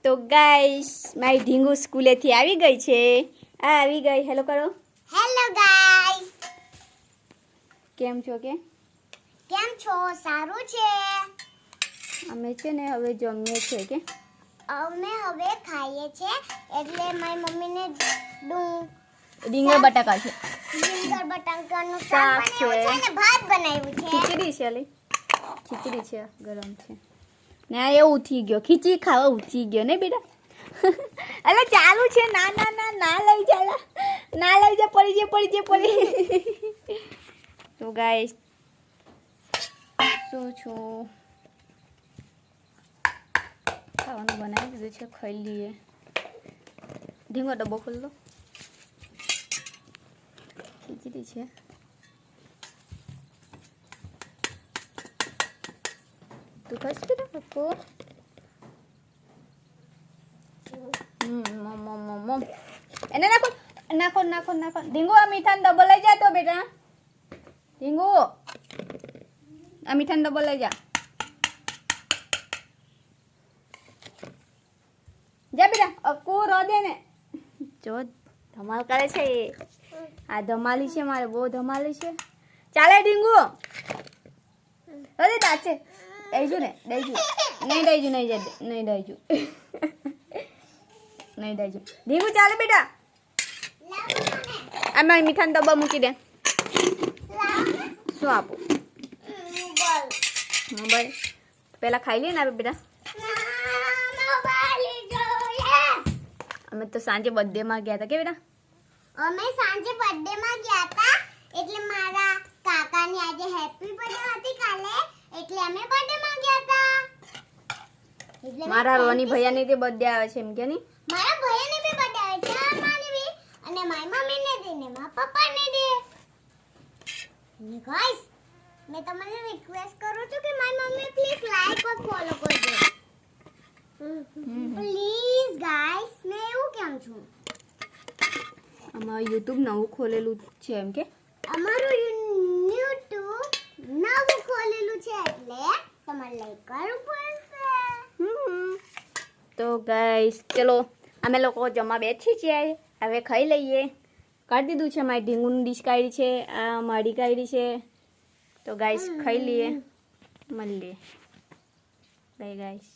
તો ગાઈસ મારી ઢીંગુ સ્કૂલેથી આવી ગઈ છે. આ આવી ગઈ. હેલો કરો. Hello guys. કેમ છો કે? કેમ છો? સારું છે. અમે છે ને હવે જમીએ છે કે? અમે હવે ખાઈએ છે એટલે મારી મમ્મીને રીંગણ બટાકા છે. રીંગણ બટાકાનું શાક બનાવ્યું છે અને ભાત બનાવ્યું છે. ખીચડી છે લે. ખીચડી છે ગરમ છે. ને આ એવું ઉઠી ગયો. ખીચડી ખાવા ઉઠી ગયો ને બેટા. અલે ચાલુ છે. ના ના ના ના લઈ જા. ના લઈ જા. પડી. તો ગાઈસ શું છું ખાવાનું બનાવી દીધું છે. ખાઈ લઈએ. ઢીંગો ડબ્બો ખોલ દો. ખીચડી છે. તું ખાઈશ કે પપ્પો? મમ એને નાખો. ઢીંગો આ મીઠાનો ડબ્બો લઈ જા તો બેટા. ઢીંગો આ મીઠાનો ડબ્બો લઈ જા. જા બેટા. અક્કુ રો દે ને. જો ધમાલ કરે છે એ. આ ધમાલી છે મારે. બહુ ધમાલી છે. ચાલે ઢીંગુ. અરે દાચે દઈજુ ને. નહીં દઈજુ. ઢીંગુ ચાલે બેટા. આમાં મીઠાનો ડબ્બો મૂકી દે. શું આપું? મોબાઈલ પેલા ખાઈ લઈએ ને આપણે બેટા. અમે તો સાંજે બર્થડે માં ગયા હતા કે બેટા? અમે સાંજે બર્થડે માં ગયા હતા એટલે મારા કાકાની આજે હેપી બર્થડે હતી કાલે એટલે અમે બર્થડે માં ગયા હતા. મારા રોની ભૈયાની તે બર્થડે આવે છે એમ કે નહીં? મારા ભૈયાની બી બર્થડે આવે છે મારી બી અને મારી મમ્મીને દે ને મારા પપ્પાને દે. ને ગાઈસ મેં તમને રિક્વેસ્ટ કરું છું કે મારી mummy please like or follow કરજો. પ્લીઝ ગાઈસ મેં એવું કેમ છું. અમારું YouTube નવું ખોલેલું છે એમ કે? અમારું YouTube નવું ખોલેલું છે એટલે તમારે લાઈક કરવું પડશે. તો ગાઈસ ચલો અમે લોકો જમવા બેઠી છીએ. હવે ખાઈ લઈએ. કાઢી દીધું છે. મારી ઢીંગુની ડીશ કાઢી છે. આ મારી કાઢી છે. તો ગાઈસ ખાઈ લઈએ. મળીએ. Bye guys.